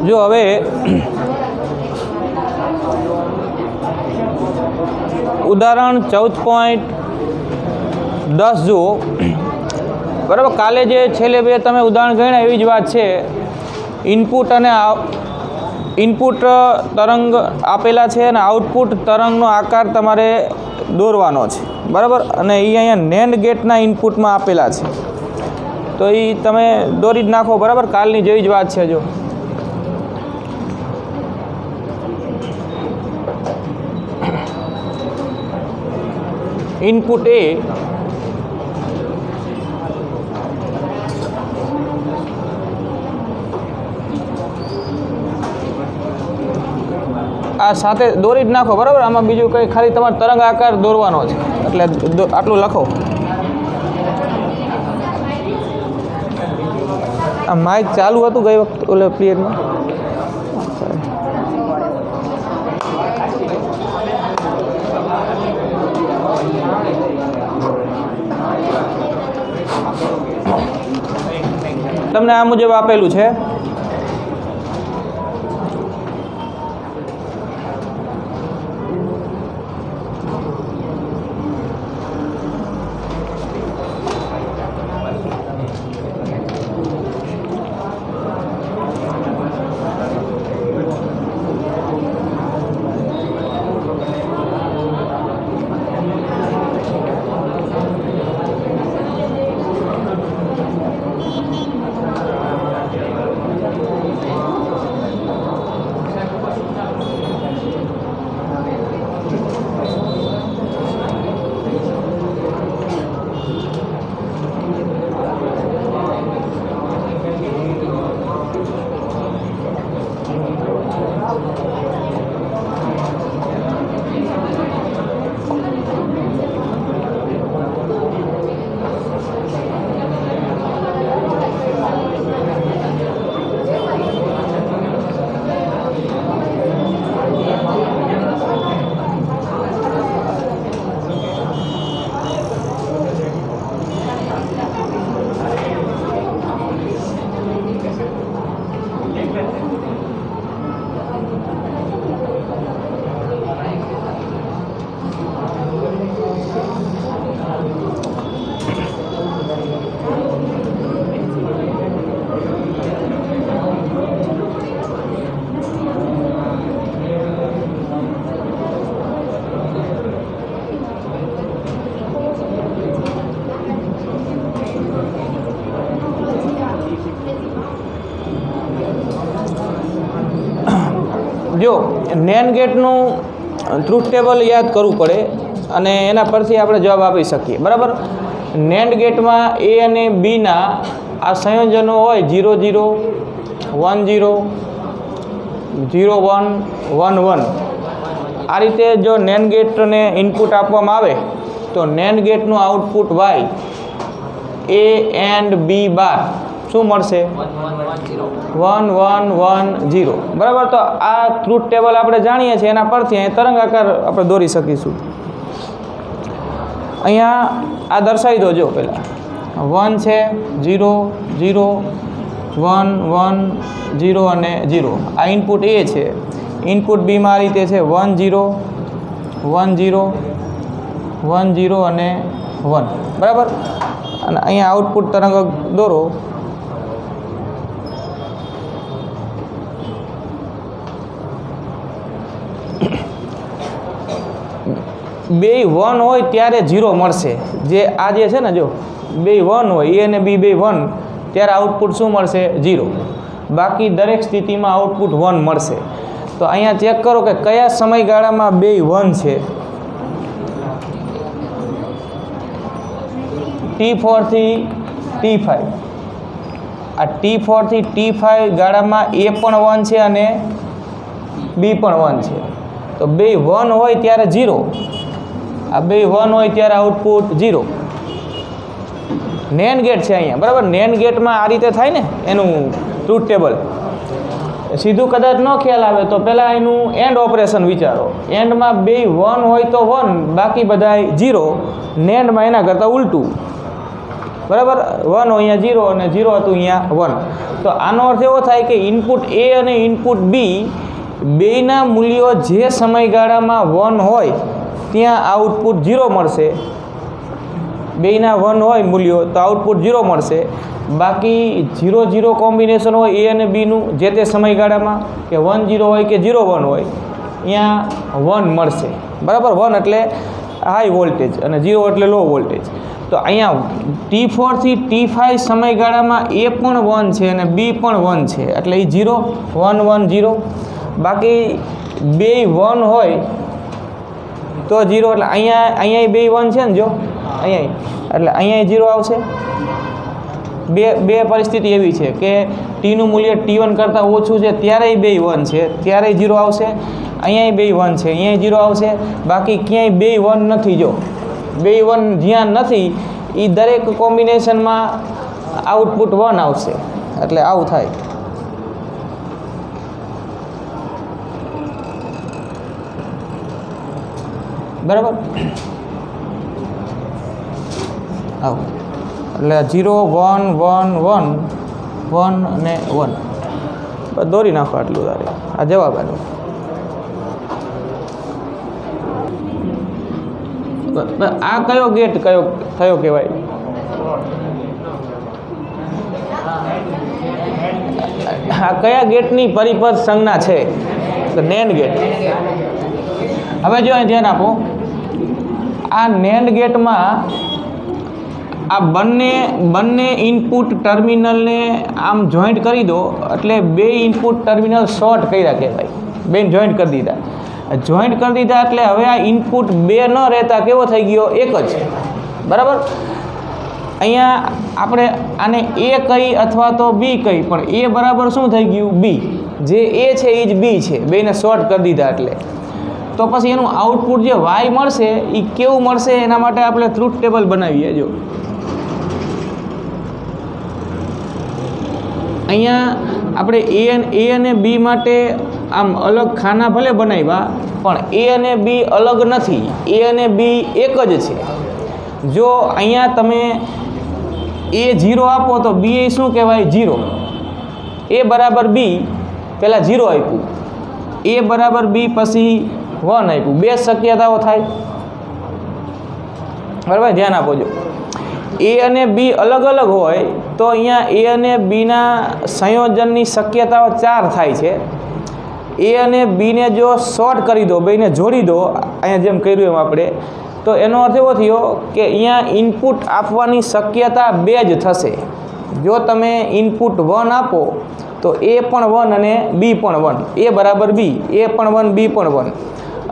जो हवे उदाहरण 14.10 जुओ बराबर। काले जे छेल्ले बे तमे उदाहरण गण्या एवी ज वात छे। इनपुट अने इनपुट तरंग आपेला छे अने आउटपुट तरंगनो आकार तमारे दौरवानो छे बराबर। अने ई अहींया नेन्ड गेटना इनपुटमां आपेला छे तो ई तमे दौरी ज नाखो बराबर। कालनी जेवी ज वात छे। जो इनपुट ए आ साथे दौरी ज नाखो बराबर। आमां बीजुं कंई खाली तमारे तरंग आकार दौरवानो छे એટલે આટલું લખો। आ माइक चालू हतुं गई वखत ओले पीरियडमां। તમને આ મુજબ આપેલું છે। जो नेन गेटનું ટ્રુથ ટેબલ યાદ કરવું પડે અને એના પરથી આપણે જવાબ આપી શકીએ બરાબર। નેન્ડ ગેટમાં એ અને બીના આ સંયોજનો હોય 0 0 1 0 0 1 1 1 આ રીતે જો નેન્ડ ગેટને ઇનપુટ આપવામાં આવે તો નેન્ડ ગેટનું output y a and b બાર શું મળશે 1 1 1 0 બરાબર। તો આ ટ્રુથ ટેબલ આપણે જાણીએ છીએ એના પરથી અહીં તરંગ આકાર આપણે દોરી શકીશું। અહીંયા આ દર્શાવી દો જો પહેલાં 1 છે 0 0 1 1 0 અને 0 આ ઇનપુટ એ છે। ઇનપુટ બીમાં આ રીતે છે 1 0 1 0 1 0 અને 1 બરાબર। અને અહીંયા આઉટપુટ તરંગ દોરો બે 1 હોય ત્યારે 0 મળશે। જે આ જે છે ને જો બે 1 હોય એ અને બી બે 1 ત્યારે આઉટપુટ શું મળશે 0। બાકી દરેક સ્થિતિમાં આઉટપુટ 1 મળશે। તો અહીંયા ચેક કરો કે કયા સમયગાળામાં બે 1 છે। T4 થી T5 આ T4 થી T5 ગાળામાં એ પણ 1 છે અને બી પણ 1 છે। તો બે 1 હોય ત્યારે 0 આ બે 1 હોય ત્યારે આઉટપુટ 0। नेन गेट है अँ बराबर। नेन गेट में आ रीते थाय ने एनु ट्रूथ टेबल सीधू कदाच न ख्याल आवे तो पहला एनु एंड ऑपरेशन विचारो। एंड में बे 1 होय तो 1 बाकी बधाय 0। नेंड में एना करता उल्टू બરાબર 1 અહીંયા 0 અને 0 હતું અહીંયા 1. તો આનો અર્થ એવો થાય કે ઇનપુટ A અને ઇનપુટ B બેયના મૂલ્યો જે સમયગાળામાં 1 હોય ત્યાં આઉટપુટ 0 મળશે. બેયના 1 હોય મૂલ્યો તો આઉટપુટ 0 મળશે. બાકી 0 0 કોમ્બિનેશન હોય A અને Bનું જે તે સમયગાળામાં કે 1 0 હોય કે 0 1 હોય અહીંયા 1 મળશે. બરાબર 1 એટલે હાઈ વોલ્ટેજ અને 0 એટલે લો વોલ્ટેજ. તો અહીંયા T4 થી T5 સમયગાળામાં A પણ 1 છે અને B પણ 1 છે એટલે એ 0 1 1 0. બાકી બે 1 હોય તો 0 એટલે અહીંયા બે 1 છે ને જો અહીંયા એટલે અહીંયા 0 આવશે. બે પરિસ્થિતિ એવી છે કે Tનું મૂલ્ય T1 કરતાં ઓછું છે ત્યારે બે 1 છે ત્યારે 0 આવશે. અહીંયા બે 1 છે અહીંયા 0 આવશે. બાકી ક્યાંય બે 1 નથી. જો બે 1 જ્યાં નથી એ દરેક કોમ્બિનેશનમાં આઉટપુટ 1 આવશે. એટલે આવું થાય. બરાબર આવું એટલે 0 1 1 1 1 અને 1 દોરી નાખો આટલું તારે. આ જવાબ આનો. આ કયો ગેટ કયો કહેવાય? આ કયા ગેટની પરિપથ સંજ્ઞા છે? તો NAND ગેટ. હવે જો અહીં ધ્યાન આપો, આ NAND ગેટમાં આ બંને ઇનપુટ ટર્મિનલને આમ જોઈન્ટ કરી દો એટલે બે ઇનપુટ ટર્મિનલ શોર્ટ કર્યા કહેવાય. બેન જોઈન્ટ કરી દીધા. જોઈન્ટ કરી દીધા એટલે હવે આ ઇનપુટ બે ન રહેતા કેવો થઈ ગયો? એક જ. બરાબર. અહીંયા આપણે આને A કહી અથવા તો B કહી, પણ A બરાબર શું થઈ ગયું? B. જે A છે એ જ B છે. બેને શોર્ટ કરી દીધા એટલે તો પછી એનું આઉટપુટ જે Y મળશે એ કેવું મળશે? એના માટે આપણે ટ્રુથ ટેબલ બનાવીએ. જો અહીંયા આપણે A અને B માટે આમ અલગ ખાના ભલે બનાવ્યા પણ A અને B અલગ નથી. A અને B એક જ છે. જો અહીંયા તમે A 0 આપો તો B એ શું કહેવાય? 0. A બરાબર B પહેલાં 0 આપ્યું, A બરાબર B પછી 1 આપ્યું. બે શક્યતાઓ થાય. બરાબર ધ્યાન આપો. જો A અને B અલગ અલગ હોય તો અહીંયા A અને Bના સંયોજનની શક્યતાઓ 4 થાય છે. A અને Bને જો શોર્ટ કરી દો, બેને જોડી દો અહીંયા જેમ કર્યું એમ આપણે, તો એનો અર્થ એવો થયો કે અહીંયા ઇનપુટ આપવાની શક્યતા 2 જ થશે. જો તમે ઇનપુટ 1 આપો તો A પણ 1 અને B પણ 1. A બરાબર B, A પણ 1 B પણ 1.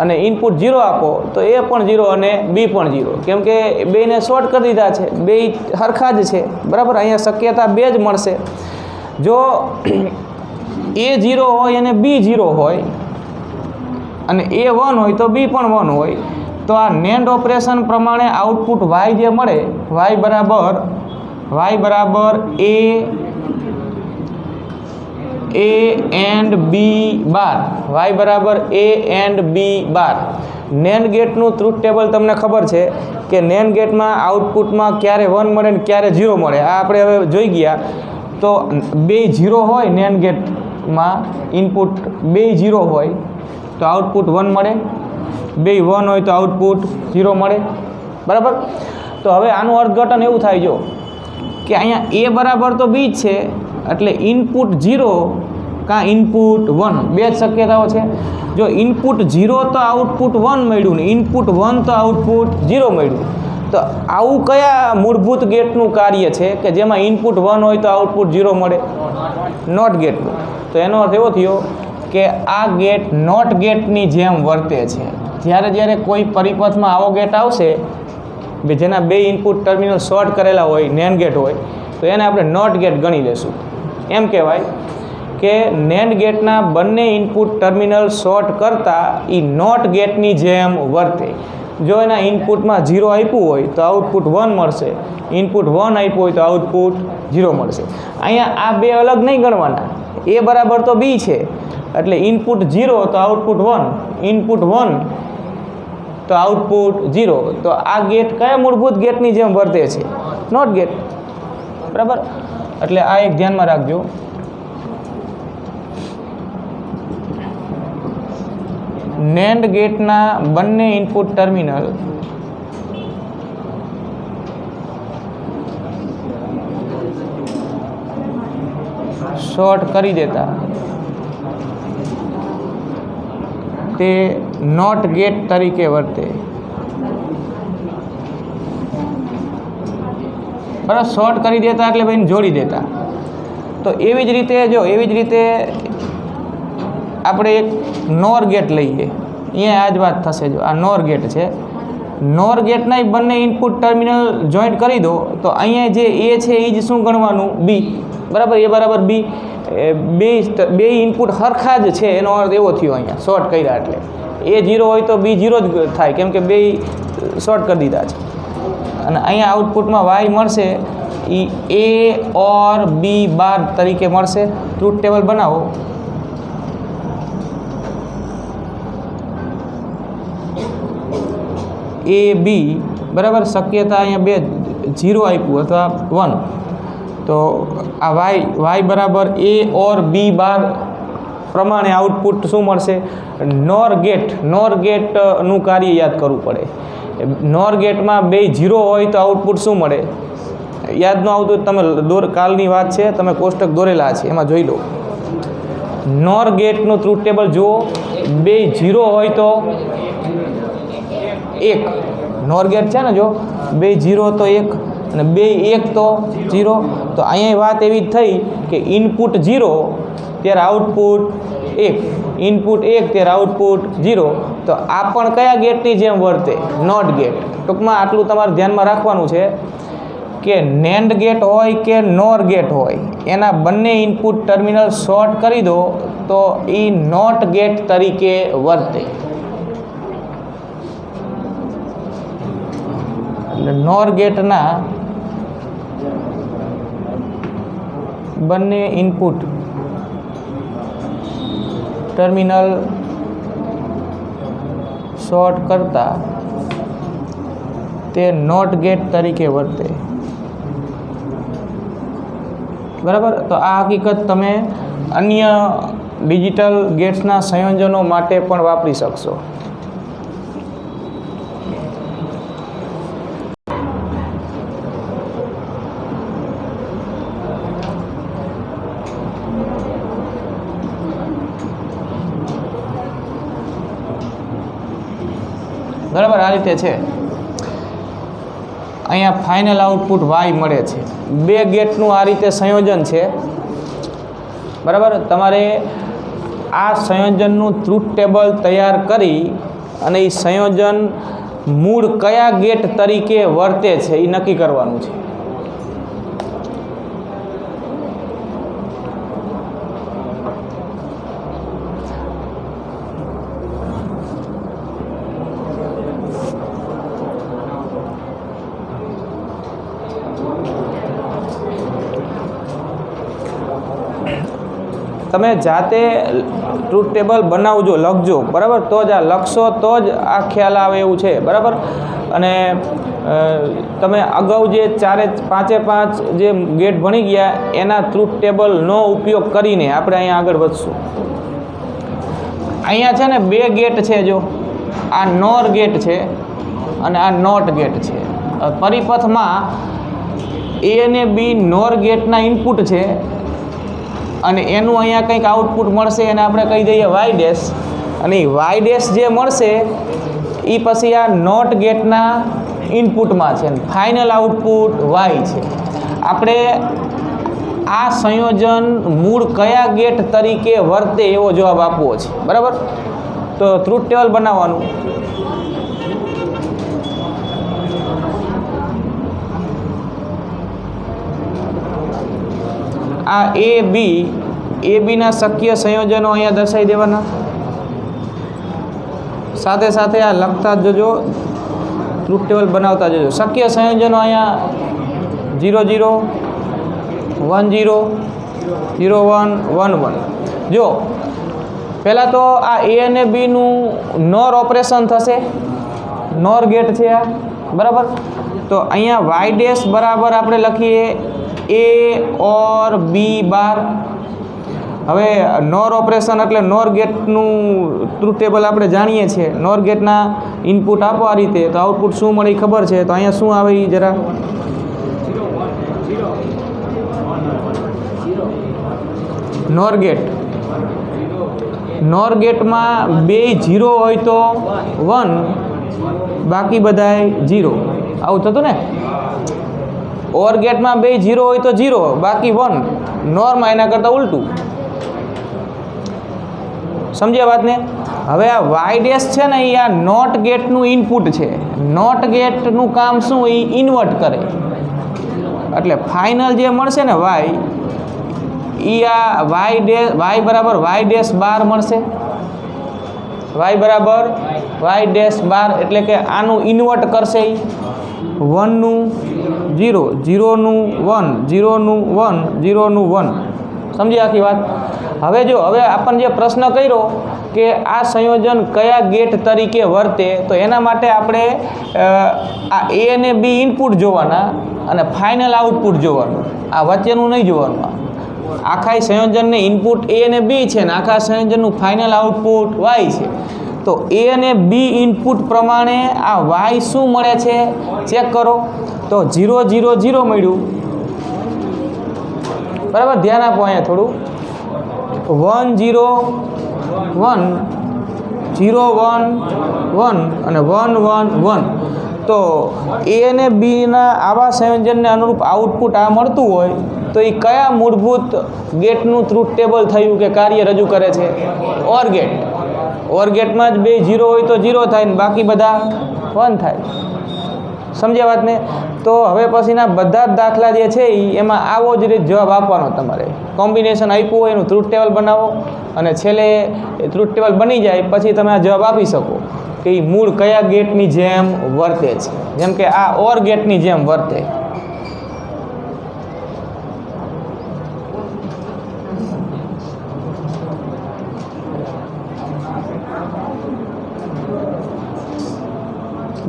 અને ઇનપુટ 0 આપો તો A પણ 0 અને B પણ 0. કેમ કે બેને શોર્ટ કરી દીધા છે, બે સરખા જ છે. બરાબર. અહીંયા શક્યતા 2 જ મળશે. જો A 0 હોય અને B 0 હોય અને A 1 હોય તો B પણ 1 હોય તો આ NAND ઓપરેશન પ્રમાણે આઉટપુટ Y જે મળે, Y બરાબર A and B bar. Y બરાબર A and B bar. NAND ગેટનું ટ્રુથ ટેબલ તમને ખબર છે કે NAND ગેટમાં આઉટપુટમાં ક્યારે 1 મળે ને ક્યારે 0 મળે. આ આપણે હવે જોઈ ગયા. તો બે 0 હોય NAND ગેટમાં, ઇનપુટ બે 0 હોય તો આઉટપુટ 1 મળે, બે 1 હોય તો આઉટપુટ 0 મળે. બરાબર. તો હવે આનું અર્થઘટન એવું થાય જો કે અહીંયા A બરાબર તો B જ છે એટલે ઇનપુટ 0 કાં ઇનપુટ 1 બે જ શક્યતાઓ છે. જો ઇનપુટ 0 તો આઉટપુટ 1 મળ્યું ને ઇનપુટ 1 તો આઉટપુટ 0 મળ્યું. તો આવું કયા મૂળભૂત ગેટનું કાર્ય છે કે જેમાં ઇનપુટ 1 હોય તો આઉટપુટ 0 મળે? નોટ ગેટનું. તો એનો અર્થ એવો થયો કે આ ગેટ નોટ ગેટની જેમ વર્તે છે. જ્યારે કોઈ પરિપથમાં આવો ગેટ આવશે જેના બે ઇનપુટ ટર્મિનલ શોર્ટ કરેલા હોય, NAND ગેટ હોય, તો એને આપણે નોટ ગેટ ગણી લેશું. એમ કહેવાય કે NAND ગેટના બંને ઇનપુટ ટર્મિનલ શોર્ટ કરતાં એ નોટ ગેટની જેમ વર્તે. જો એના ઇનપુટમાં 0 આપ્યું હોય તો આઉટપુટ 1 મળશે, ઇનપુટ 1 આપ્યું હોય તો આઉટપુટ 0 મળશે. અહીંયા આ બે અલગ નહીં ગણવાના. A બરાબર તો B છે એટલે ઇનપુટ 0 તો આઉટપુટ 1, ઇનપુટ 1 તો આઉટપુટ 0. તો આ ગેટ કયા મૂળભૂત ગેટની જેમ વર્તે છે? Not gate. બરાબર, એટલે આ એક ધ્યાનમાં રાખજો. NAND ગેટના બંને ઇનપુટ ટર્મિનલ શોર્ટ કરી દેતા તે નોટ ગેટ તરીકે વર્તે. બરાબર, શોર્ટ કરી દેતા એટલે ભાઈ જોડી દેતા. તો એવી જ રીતે આપણે એક નોર ગેટ લઈએ. અહીંયા આ જ વાત થશે. જો આ નોર ગેટ છે, નોર ગેટના બંને ઇનપુટ ટર્મિનલ જોઈન્ટ કરી દો તો અહીંયા જે એ છે એ જ શું ગણવાનું? બી. બરાબર, એ બરાબર બી. બે ઇનપુટ સરખા જ છે, એનો અર્થ એવો થયો અહીંયા શોર્ટ કર્યા એટલે એ 0 હોય તો બી 0 જ થાય, કેમ કે બે શોર્ટ કરી દીધા છે. અને અહીંયા આઉટપુટમાં વાય મળશે એ એ ઓર બી બાર તરીકે મળશે. ટ્રુથ ટેબલ બનાવો. એ બી બરાબર, શક્યતા અહીંયા બે 0 આપ્યું અથવા 1, તો આ વાય બરાબર એ ઓર બી બાર પ્રમાણે આઉટપુટ શું મળશે? નોર ગેટનું કાર્ય યાદ કરવું પડે. નોર ગેટમાં બે 0 હોય તો આઉટપુટ શું મળે? યાદ ન આવતું તમે કાલની વાત છે, તમે કોષ્ટક દોરેલા છે એમાં જોઈ લો. નોર ગેટનું ટ્રુથ ટેબલ જુઓ. બે 0 હોય તો 1. નોર ગેટ છે ને, જો બે 0 તો 1 અને બે 1 તો 0. તો અહીંયા વાત એવી જ થઈ કે ઇનપુટ 0 ત્યારે આઉટપુટ 1, ઇનપુટ 1 ત્યારે આઉટપુટ 0. તો આ પણ કયા ગેટની જેમ વર્તે? Not gate. ટૂંકમાં આટલું તમારે ધ્યાનમાં રાખવાનું છે કે NAND ગેટ હોય કે નોર ગેટ હોય, એના બંને ઇનપુટ ટર્મિનલ શોર્ટ કરી દો તો એ નોટ ગેટ તરીકે વર્તે. એટલે નોર ગેટના બંને ઇનપુટ ટર્મિનલ શોર્ટ કરતા તે નોટ ગેટ તરીકે વર્તે. બરાબર, તો આ હકીકત તમે અન્ય ડિજિટલ ગેટ્સના સંયોજનો માટે પણ વાપરી શકશો. બરાબર, આ રીતે છે. અહીંયા ફાઇનલ આઉટપુટ વાય મળે છે. બે ગેટનું આ રીતે સંયોજન છે. બરાબર, તમારે આ સંયોજનનું ટ્રુથ ટેબલ તૈયાર કરી અને એ સંયોજન મૂળ કયા ગેટ તરીકે વર્તે છે એ નક્કી કરવાનું છે. તમે જાતે ટ્રુથ ટેબલ બનાવજો, લખજો. બરાબર, તો જ આ લખશો તો જ આ ખ્યાલ આવે એવું છે. બરાબર, અને તમે અગાઉ જે 5 જે ગેટ ભણી ગયા એના ટ્રુથ ટેબલનો ઉપયોગ કરીને આપણે અહીંયા આગળ વધશું. અહીંયા છે ને બે ગેટ છે. જો આ નોર ગેટ છે અને આ નોટ ગેટ છે. પરિપથમાં એ અને બી નોર ગેટના ઇનપુટ છે અને એનું અહીંયા કંઈક આઉટપુટ મળશે એને આપણે કહી દઈએ વાય ડેશ. અને વાય ડેશ જે મળશે એ પછી આ નોટ ગેટના ઇનપુટમાં છે. ફાઇનલ આઉટપુટ વાય છે. આપણે આ સંયોજન મૂળ કયા ગેટ તરીકે વર્તે એવો જવાબ આપવો છે. બરાબર, તો ટ્રુથ ટેબલ બનાવવાનું. આ એ બીના શક્ય સંયોજનો અહીંયા દર્શાવી દેવાના. સાથે સાથે આ લખતા જજો, ટ્રુથ ટેબલ બનાવતા જજો. શક્ય સંયોજનો અહીંયા 0 0 1 0 0 1 1 1. જો પહેલાં તો આ એ અને બીનું નોર ઓપરેશન થશે. નોર ગેટ છે આ. બરાબર, તો અહીંયા વાય ડેશ બરાબર આપણે લખીએ ए और बी बार। હવે નોર ઓપરેશન એટલે નોર ગેટનું ટ્રુથ ટેબલ આપણે જાણીએ છીએ। નોર ગેટના ઇનપુટ આપો આ રીતે તો આઉટપુટ શું મળે એ ખબર છે। તો અહીંયા શું આવે એ જરા નોર ગેટમાં બે 0 હોય તો 1, બાકી બધાય 0, આવું થતું ને। ઓર ગેટમાં બે 0 હોય તો 0, બાકી 1, નોરમાં એના કરતાં ઉલટું। સમજ્યા વાતને? હવે આ વાય ડેશ છે ને એ આ નોટ ગેટનું ઇનપુટ છે। નોટ ગેટનું કામ શું? એ ઇન્વર્ટ કરે, એટલે ફાઇનલ જે મળશે ને વાય એ આ વાય બરાબર વાય ડેશ બાર મળશે। વાય બરાબર વાય ડેશ બાર એટલે કે આનું ઇન્વર્ટ કરશે એ 1નું 0, 0નું 1, 0નું 1, 0નું 1। સમજી આખી વાત? હવે જો હવે આપણને જે પ્રશ્ન કર્યો કે આ સંયોજન કયા ગેટ તરીકે વર્તે, તો એના માટે આપણે આ એ અને બી ઇનપુટ જોવાના અને ફાઇનલ આઉટપુટ જોવાનું, આ વચ્ચેનું નહીં જોવાનું। આખા સંયોજનને ઇનપુટ એ અને બી છે ને આખા સંયોજનનું ફાઇનલ આઉટપુટ વાય છે। તો એ અને બી ઇનપુટ પ્રમાણે આ વાય શું મળે છે ચેક કરો। તો 0, 0, 0 મળ્યું, બરાબર? ધ્યાન આપો અહીંયા થોડું। 1, 0, 1, 0, 1, 1 અને 1, 1, 1। તો એ અને બીના આવા સંયોજનને અનુરૂપ આઉટપુટ આ મળતું હોય તો એ કયા મૂળભૂત ગેટનું ટ્રુથ ટેબલ થયું કે કાર્ય રજૂ કરે છે? Or get. ઓર ગેટમાં જ બે 0 હોય તો 0 થાય ને બાકી બધા 1 થાય। સમજ્યા વાતને? તો હવે પછીના બધા જ દાખલા જે છે એમાં આવો જ રીતે જવાબ આપવાનો તમારે। કોમ્બિનેશન આપ્યું હોય એનું ટ્રુથ ટેબલ બનાવો અને છેલ્લે એ ટ્રુથ ટેબલ બની જાય પછી તમે આ જવાબ આપી શકો કે એ મૂળ કયા ગેટની જેમ વર્તે છે, જેમ કે આ ઓર ગેટની જેમ વર્તે।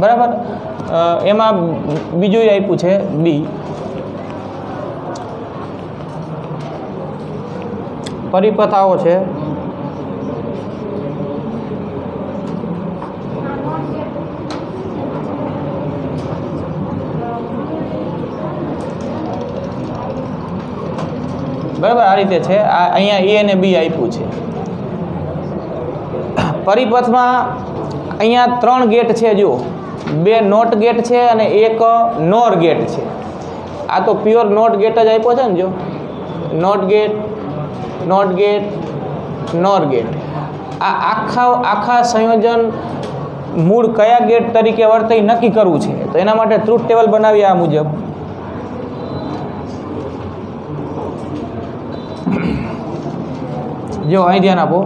બરાબર? એમાં બીજું આપ્યું છે બી, પરિપથ આવો છે બરાબર, આ રીતે છે। આ અહીંયા એ અને બી આપ્યું છે। પરિપથમાં અહીંયા 3 ગેટ છે, જુઓ, 2 નોટ ગેટ છે અને એક નોર ગેટ છે। આ તો પ્યોર નોટ ગેટ જ આપ્યો છે ને, જો not gate, not gate, nor gate. આ આખા સંયોજન મૂળ કયા ગેટ તરીકે વર્તે એ નક્કી કરવું છે, તો એના માટે ટ્રુથ ટેબલ બનાવીએ આ મુજબ। જો અહીં ધ્યાન આપો,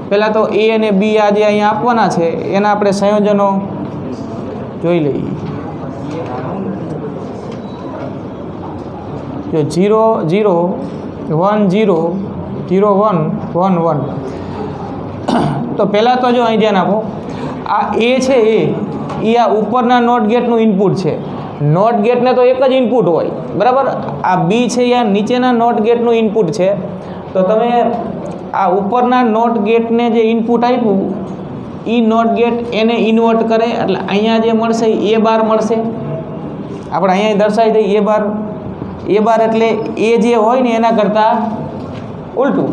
પહેલાં તો એ અને બી આ જે અહીંયા આપવાના છે એના આપણે સંયોજનો જોઈ લઈએ। જો 0, 0, 1, 0, 0, 1, 1, 1। તો પહેલાં તો જો અહીં ધ્યાન આપો, આ એ છે એ આ ઉપરના નોટ ગેટનું ઇનપુટ છે। નોટ ગેટને તો એક જ ઇનપુટ હોય, બરાબર? આ બી છે એ નીચેના નોટ ગેટનું ઇનપુટ છે। તો તમે આ ઉપરના નોટ ગેટને જે ઇનપુટ આપ્યું એ નોટ ગેટ એને ઇન્વર્ટ કરે, એટલે અહીંયા જે મળશે એ બાર મળશે। આપણે અહીંયા દર્શાવી દઈએ એ બાર એટલે એ જે હોય ને એના કરતાં ઉલટું।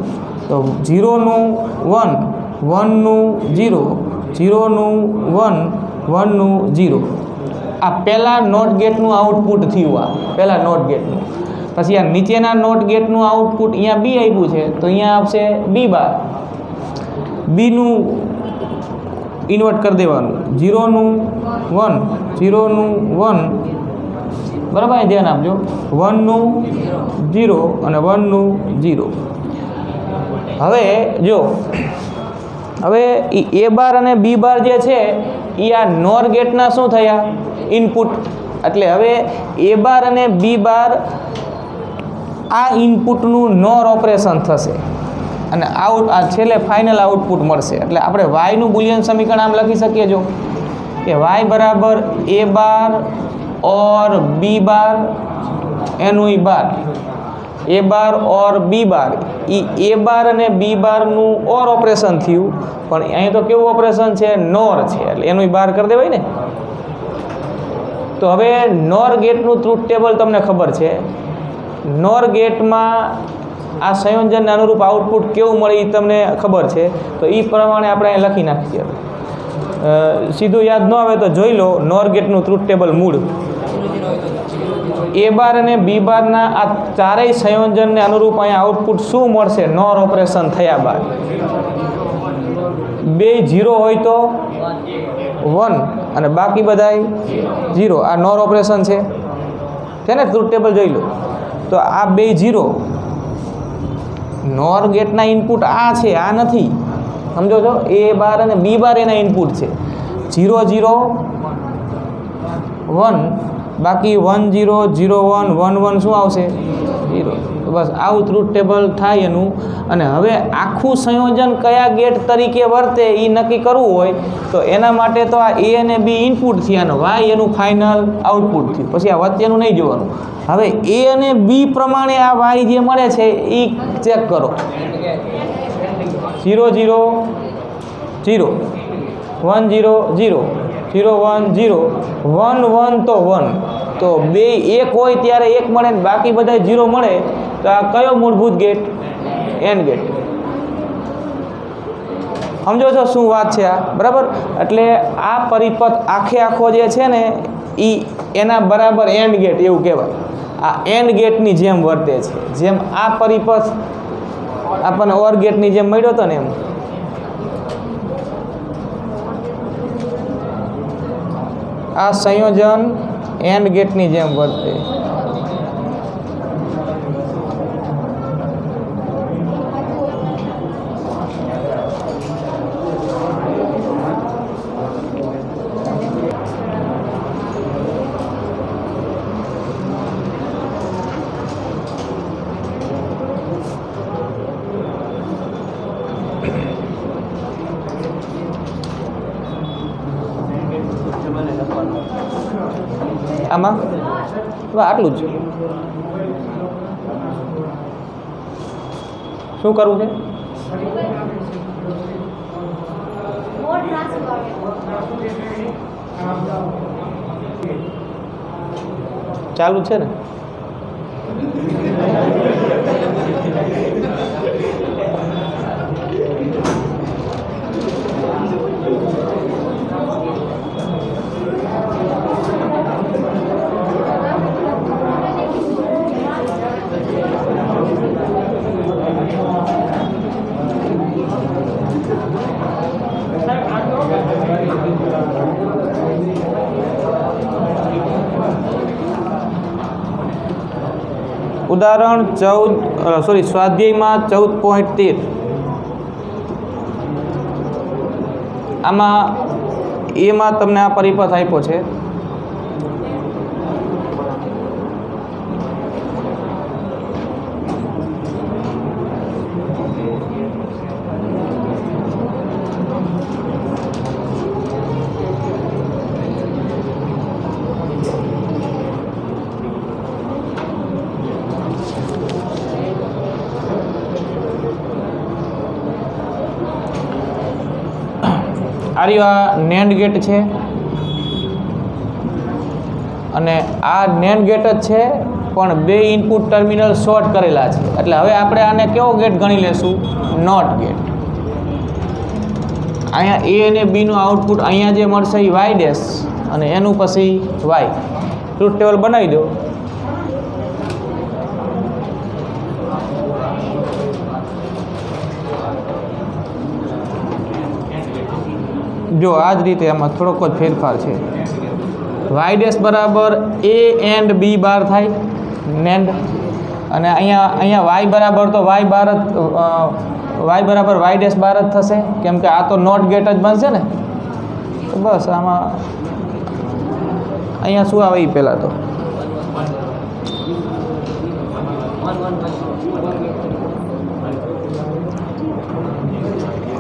તો 0નું 1, 1નું 0, 0નું 1, 1નું 0। આ પહેલાં નોટ ગેટનું આઉટપુટ થયું, આ પહેલાં નોટ ગેટનું। પછી આ નીચેના નોટ ગેટનું આઉટપુટ અહીંયા બી આપ્યું છે તો અહીંયા આવશે બી બાર, બીનું ઇન્વર્ટ કરી દેવાનું। 0નું 1, 0નું 1, બરાબર? ધ્યાન આપજો, 1નું 0 અને 1નું 0। હવે જો હવે એ બાર અને બી બાર જે છે એ આ નોર ગેટના શું થયા? ઇનપુટ। એટલે હવે એ બાર અને બી બાર આ ઇનપુટનું નોર ઓપરેશન થશે અને આ છેલ્લે ફાઇનલ આઉટપુટ મળશે। એટલે આપણે વાયનું બુલિયન સમીકરણ આમ લખી શકીએ જો કે વાય બરાબર એ બાર ઓર બી બાર એનું બાર ए बार और बी बार ए बार અને बी બારનું ઓર ઓપરેશન થયું પણ અહીં તો કેવું ઓપરેશન છે નોર છે એટલે એનું બાર કરી દેવાય ને તો હવે નોર ગેટનું ટ્રુથ ટેબલ તમને ખબર છે નોર ગેટમાં આ સંયોજનને અનુરૂપ આઉટપુટ કેવું મળે એ તમને ખબર છે તો એ પ્રમાણે આપણે અહીં લખી નાખીએ સીધું યાદ ન આવે તો જોઈ લો નોર ગેટનું ટ્રુથ ટેબલ મૂળ ए बार અને बी બારના આ ચારેય સંયોજનને અનુરૂપ અહીંયા આઉટપુટ શું મળશે નોર ઓપરેશન થયા બાદ બે 0 હોય તો 1 અને બાકી બધાય 0 આ નોર ઓપરેશન છે ને ટ્રુથ ટેબલ જોઈ લો તો આ બે 0 નોર ગેટના ઇનપુટ આ છે આ નથી સમજો છો એ બાર અને બી બાર એના ઇનપુટ છે 0 0 1 બાકી 1 0 0 1 1 1 શું આવશે 0 તો બસ આવું ટ્રુથ ટેબલ થાય એનું અને હવે આખું સંયોજન કયા ગેટ તરીકે વર્તે એ નક્કી કરવું હોય તો એના માટે તો આ એ અને બી ઇનપુટ થયા અને વાય એનું ફાઇનલ આઉટપુટ થયું પછી આ વચ્ચેનું નહીં જોવાનું હવે એ અને બી પ્રમાણે આ વાય જે મળે છે એ ચેક કરો 0 0 0 1 0 0 0 1 0 1 1 તો 1 તો બે એક હોય ત્યારે એક મળે ને બાકી બધા 0 મળે તો આ કયો મૂળભૂત ગેટ એન્ડ ગેટ સમજો છો શું વાત છે આ બરાબર એટલે આ પરિપથ આખો જે છે ને એ એના બરાબર એન્ડ ગેટ એવું કહેવાય આ એન્ડ ગેટની જેમ વર્તે છે જેમ આ પરિપથ આપણને ઓર ગેટની જેમ મળ્યો હતો ને એમ આ સંયોજન એન્ડ ગેટની જેમ વર્તે આમાં આટલું જ શું કરવું છે ચાલુ છે ને ઉદાહરણ 14 સ્વાધ્યાયમાં 14.13 આમાં એમાં તમને આ પરિપથ આપ્યો છે આ નેન્ડ ગેટ છે અને આ નેન્ડ ગેટ જ છે પણ બે ઇનપુટ ટર્મિનલ શોર્ટ કરેલા છે એટલે હવે આપણે આને કેવો ગેટ ગણી લેશું નોટ ગેટ અહીંયા એ અને બીનું આઉટપુટ અહીંયા જે મળશે એ વાય ડેશ અને એનું પછી વાય ટ્રુથ ટેબલ બનાવી દો જો આ જ રીતે આમાં થોડોક જ ફેરફાર છે વાય ડેશ બરાબર એ એન્ડ બી બાર થાય નેન્ડ અને અહીંયા વાય બરાબર તો વાય બાર જ વાય બરાબર વાય ડેશ બાર જ થશે કેમ કે આ તો નોટ ગેટ જ બનશે ને તો બસ આમાં અહીંયા શું આવે એ પહેલાં તો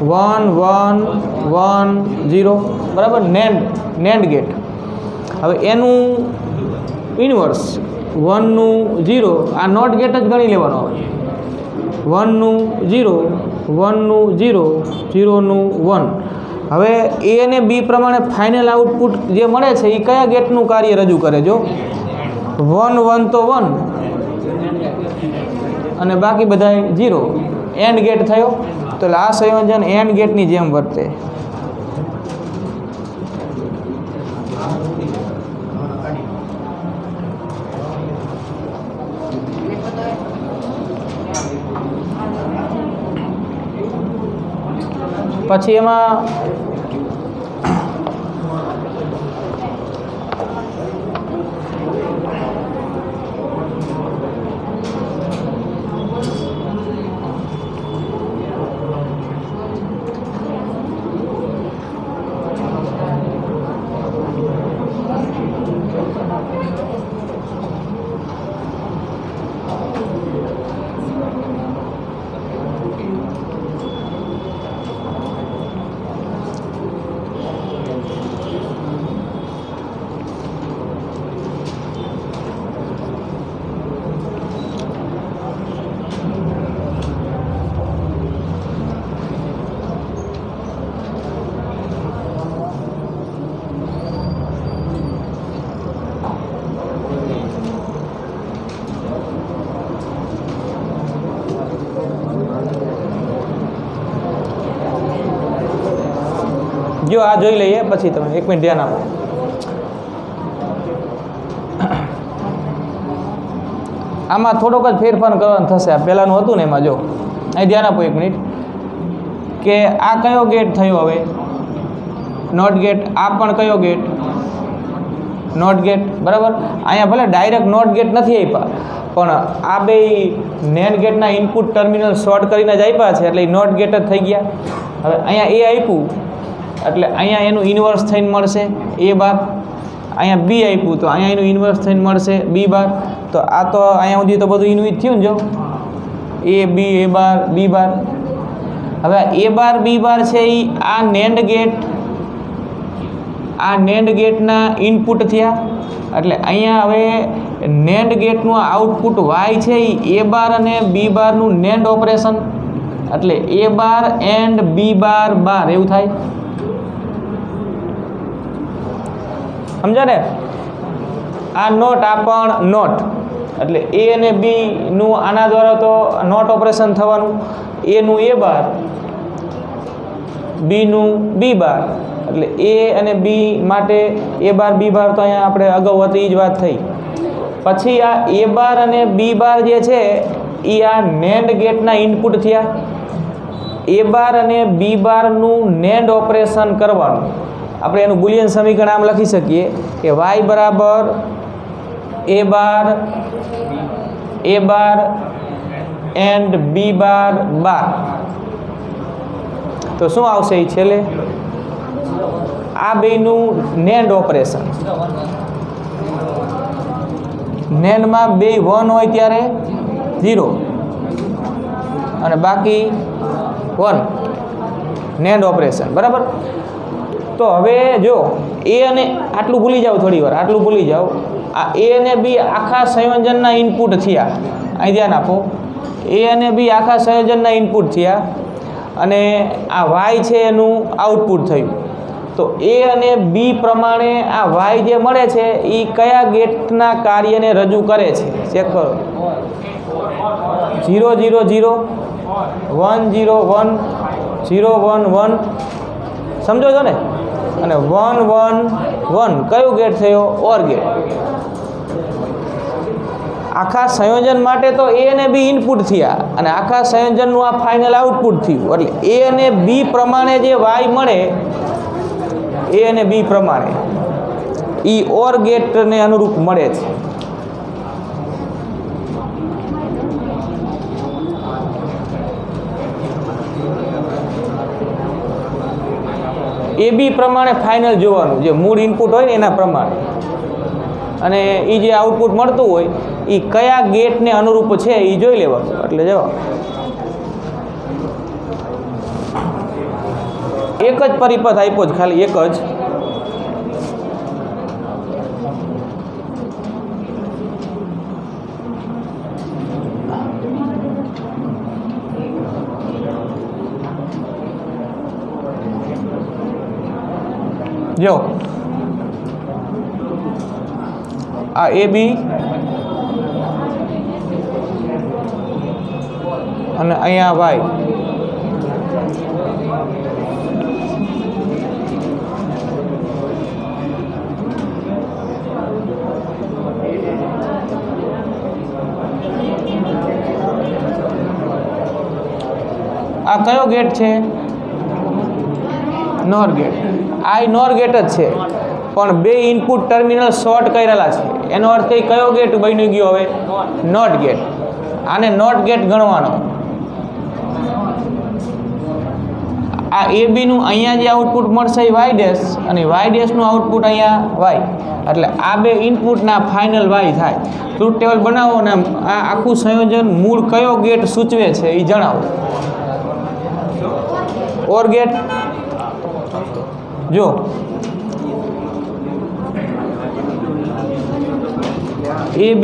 1 1 1 0 બરાબર નેન્ડ ગેટ હવે એનું ઇન્વર્સ 1નું 0 આ નોટ ગેટ જ ગણી લેવાનો આવે 1નું 0 1નું 0 0નું 1 હવે એ અને બી પ્રમાણે ફાઇનલ આઉટપુટ જે મળે છે એ કયા ગેટનું કાર્ય રજૂ કરે જો 1 1 તો 1 અને બાકી બધા 0 એન્ડ ગેટ થયો તો આ સંયોજન એન્ડ ગેટની જેમ વર્તે પછી એમાં જો આ જોઈ લઈએ પછી તમે એક મિનિટ ધ્યાન આપો આમાં થોડોક જ ફેરફાર કરવાનો થશે આ પહેલાંનું હતું ને એમાં જો અહીં ધ્યાન આપો એક મિનિટ કે આ કયો ગેટ થયો હવે નોટ ગેટ આ પણ કયો ગેટ નોટ ગેટ બરાબર અહીંયા ભલે ડાયરેક્ટ નોટ ગેટ નથી આપ્યા પણ આ બે નેન્ડ ગેટના ઇનપુટ ટર્મિનલ શોર્ટ કરીને જ આપ્યા છે એટલે નોટ ગેટ જ થઈ ગયા હવે અહીંયા એ આપ્યું એટલે અહીંયા એનું ઇન્વર્સ થઈને મળશે એ બાર અહીંયા બી આપ્યું તો અહીંયા એનું ઇન્વર્સ થઈને મળશે બી બાર તો આ તો અહીંયા સુધી તો બધું ઇન્વિટ થયું ને જો એ બી એ બાર બી બાર હવે એ બાર બી બાર છે એ આ નેન્ડ ગેટના ઇનપુટ થયા એટલે અહીંયા હવે નેન્ડ ગેટનું આઉટપુટ વાય છે એ બાર અને બી બારનું નેન્ડ ઓપરેશન એટલે એ બાર એન્ડ બી બાર બાર એવું થાય સમજો ને આ નોટ આ પણ નોટ એટલે એ અને બીનું આના દ્વારા તો નોટ ઓપરેશન થવાનું એનું એ બાર બીનું બી બાર એટલે એ અને બી માટે એ બાર બી બાર તો અહીંયા આપણે અગાઉ હતી એ જ વાત થઈ પછી આ એ બાર અને બી બાર જે છે એ આ નેન્ડ ગેટના ઇનપુટ થયા એ બાર અને બી બારનું નેન્ડ ઓપરેશન કરવાનું આપણે એનું બુલિયન સમીકરણ આમ લખી શકીએ કે વાય બરાબર એ બાર એન્ડ બી બાર બાર તો શું આવશે એ છેલ્લે આ બેનું નેન્ડ ઓપરેશન નેન્ડમાં બે 1 હોય ત્યારે 0 અને બાકી 1 નેન્ડ ઓપરેશન બરાબર તો હવે જો એ અને આટલું ભૂલી જાઓ થોડી વાર આટલું ભૂલી જાઓ આ એ અને બી આખા સંયોજનના ઇનપુટ થયા અહીં ધ્યાન આપો એ અને બી આખા સંયોજનના ઇનપુટ થયા અને આ વાય છે એનું આઉટપુટ થયું તો એ અને બી પ્રમાણે આ વાય જે મળે છે એ કયા ગેટના કાર્યને રજૂ કરે છે ચેક કરો 0 0 0 1 0 1 0 1 1 સમજો છો ને અને 1 1 1 કયો ગેટ થયો ઓર ગેટ આખા સંયોજન માટે તો એ અને બી ઇનપુટ થયા અને આખા સંયોજનનું આ ફાઇનલ આઉટપુટ થયું એટલે એ અને બી પ્રમાણે જે વાય મળે એ અને બી પ્રમાણે એ ઓર ગેટને અનુરૂપ મળે છે એ બી પ્રમાણે ફાઇનલ જોવાનું જે મૂળ ઇનપુટ હોય ને એના પ્રમાણે અને એ જે આઉટપુટ મળતું હોય એ કયા ગેટને અનુરૂપ છે એ જોઈ લેવાનું એટલે જવાબ એક જ પરિપથ આપ્યો જ ખાલી એક જ જો આ AB અને અહીંયા Y. આ કયો ગેટ છે? નોર ગેટ. આ નોર ગેટ જ છે, પણ બે ઇનપુટ ટર્મિનલ શોર્ટ કરેલા છે. એનો અર્થ એ કયો ગેટ બની ગયો હવે? Not gate. આને નોટ ગેટ ગણવાનો. આ AB નું અહીંયા જે આઉટપુટ મળશે એ Y ડેશ, અને Y ડેશ નું આઉટપુટ અહીંયા Y. એટલે આ બે ઇનપુટના ફાઇનલ Y થાય. ટ્રુથ ટેબલ બનાવો અને આ આખું સંયોજન મૂળ કયો ગેટ સૂચવે છે એ જણાવો. ઓર ગેટ જો AB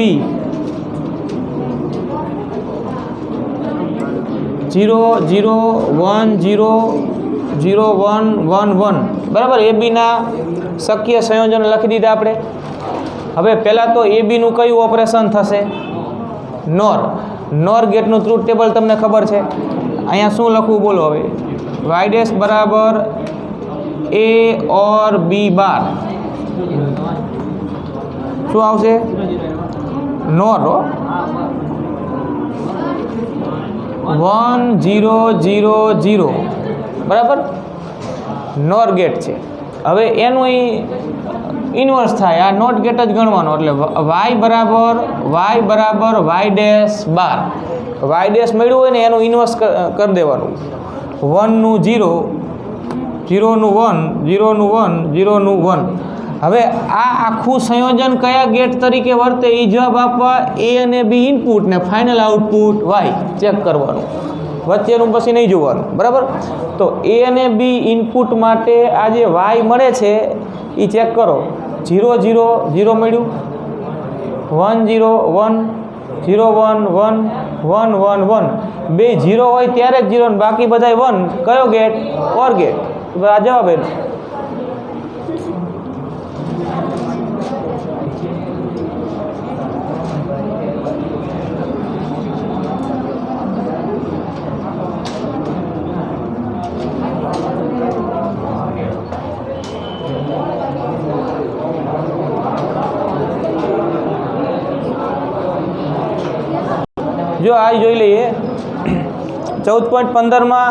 0 0 1 0 0 1 1 1 બરાબર. AB ના શક્ય સંયોજન લખી દીધા આપણે. હવે પહેલાં તો AB નું કયું ઓપરેશન થશે? નોર. નોર ગેટનું ટ્રુથ ટેબલ તમને ખબર છે. અહીંયા શું લખવું બોલો હવે? Y ડેશ બરાબર A ઓર B બાર. શું આવશે? નોર 1 0 0 0 બરાબર. નોર ગેટ છે. હવે એનું ઇન્વર્સ થાય, આ નોટ ગેટ જ ગણવાનો. એટલે y બરાબર Y ડેશ બાર. Y ડેશ મળ્યું હોય ને એનું ઇન્વર્સ કરી દેવાનું. 1 નું 0 0 નું 1 0 નું 1 0 નું 1. હવે આ આખું સંયોજન કયા ગેટ તરીકે વર્તે એ જવાબ આપવા A અને B ઇનપુટ ને ફાઇનલ આઉટપુટ Y ચેક કરવાનું. વચ્ચેનું પછી નહીં જોવાનું, બરાબર. તો A અને B ઇનપુટ માટે આ જે Y મળે છે એ ચેક કરો. 0 0 0 મળ્યું, 1 0 1 0 1 1 1 1 1. બે 0 હોય ત્યારે જ 0 ને બાકી બધા 1. કયો ગેટ? Or get. આ જવાબ એનો. જો આ જોઈ લઈએ 14.15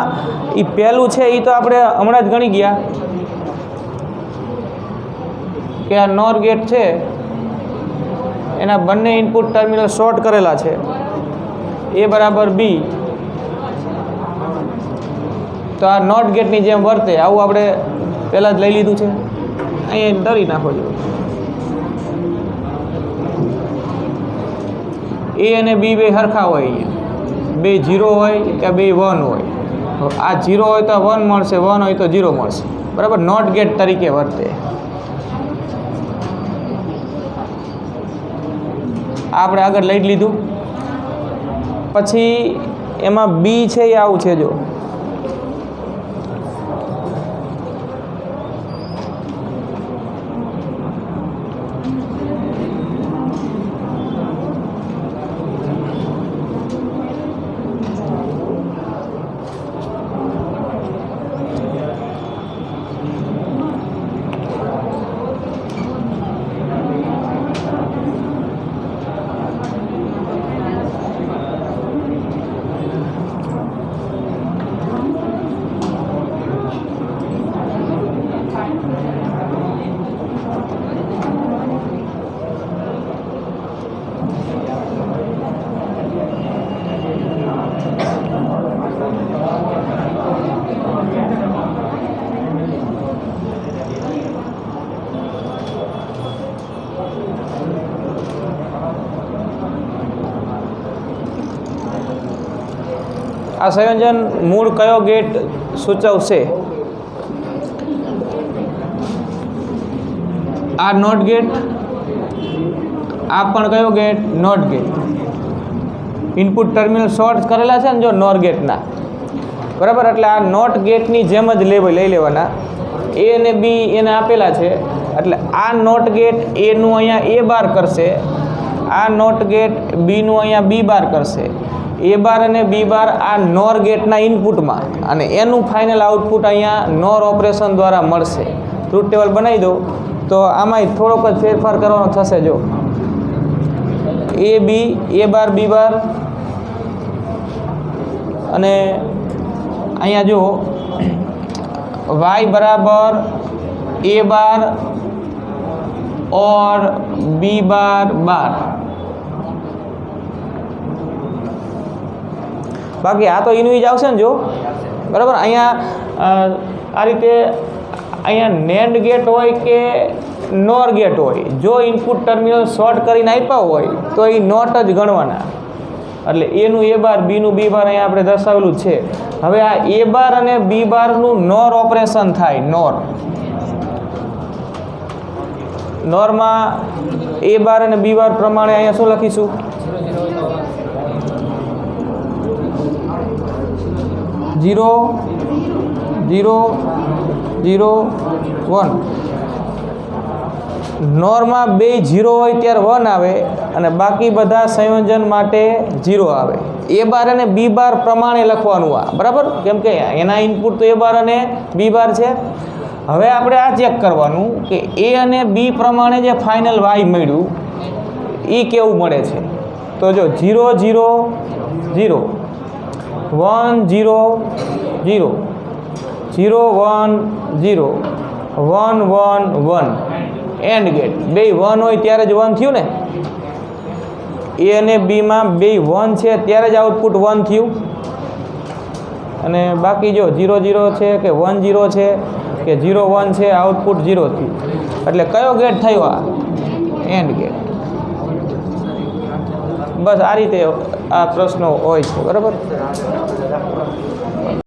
એ પહેલું છે એ તો આપણે હમણાં જ ગણી ગયા કે આ નોર ગેટ છે એના બંને ઇનપુટ ટર્મિનલ શોર્ટ કરેલા છે. A બરાબર B. તો આ નોટ ગેટની જેમ વર્તે આવું આપણે પહેલાં જ લઈ લીધું છે. અહીંયા દરી નાખો છો. A અને B બે સરખા હોય, અહીંયા બે 0 હોય કે બે 1 હોય. આ 0 હોય તો 1 મળશે, 1 હોય તો 0 મળશે, બરાબર. નોટ ગેટ તરીકે વર્તે. આપણે આગળ લઈ લીધું. પછી એમાં B છે એ આવું છે. જો આ સંયોજન મૂળ કયો ગેટ સૂચવશે? આ નોટ ગેટ. આ પણ કયો gate? Not gate. Input terminal short કરેલા છે ને જો નોર ગેટના, બરાબર. એટલે આ નોટ ગેટની જેમ જ લઈ લેવાના એ અને બી એને આપેલા છે, એટલે આ નોટ ગેટ એનું અહીંયા એ બાર કરશે, આ નોટ ગેટ બીનું અહીંયા બી બાર કરશે. એ બાર અને બી બાર આ નોર ગેટના ઇનપુટમાં, અને એનું ફાઇનલ આઉટપુટ અહીંયા નોર ઓપરેશન દ્વારા મળશે. ટ્રુથ ટેબલ બનાવી દો તો આમાંય થોડોક જ ફેરફાર કરવાનો થશે. જો એ બી, એ બાર બી બાર, અને અહીંયા જો વાય બરાબર એ બાર ઓર બી બાર બાર. બાકી આ તો એનું જ આવશે ને. જો બરાબર, અહીંયા આ રીતે અહીંયા નેન્ડ ગેટ હોય કે નોર ગેટ હોય, જો ઇનપુટ ટર્મિનલ શોર્ટ કરીને આપ્યા હોય તો એ નોટ જ ગણવાના. એટલે એનું એ બાર, બીનું બી બાર અહીંયા આપણે દર્શાવેલું છે. હવે આ એ બાર અને બી બારનું નોર ઓપરેશન થાય. નોરમાં એ બાર અને બી બાર પ્રમાણે અહીંયા શું લખીશું? 0 0 0 1. નોરમાં બે 0 હોય ત્યારે 1 આવે, અને બાકી બધા સંયોજન માટે 0 આવે. એ બાર અને બી બાર પ્રમાણે લખવાનું આ, બરાબર, કેમ કે એના ઇનપુટ તો એ બાર અને બી બાર છે. હવે આપણે આ ચેક કરવાનું કે એ અને બી પ્રમાણે જે ફાઇનલ વાય મળ્યું એ કેવું મળે છે. તો જો 0 0 0 1 0 0 0 1 0 1 1 1 એન્ડ ગેટ. બે 1 હોય ત્યારે જ 1 થયું ને. એ અને બીમાં બે 1 છે ત્યારે જ આઉટપુટ 1 થયું. અને બાકી જો 0 0 છે કે 1 0 છે કે 0 1 છે, આઉટપુટ 0 થયું. એટલે કયો ગેટ થયો? આ એન્ડ ગેટ. બસ આ રીતે આ પ્રશ્નો હોય છે, બરાબર.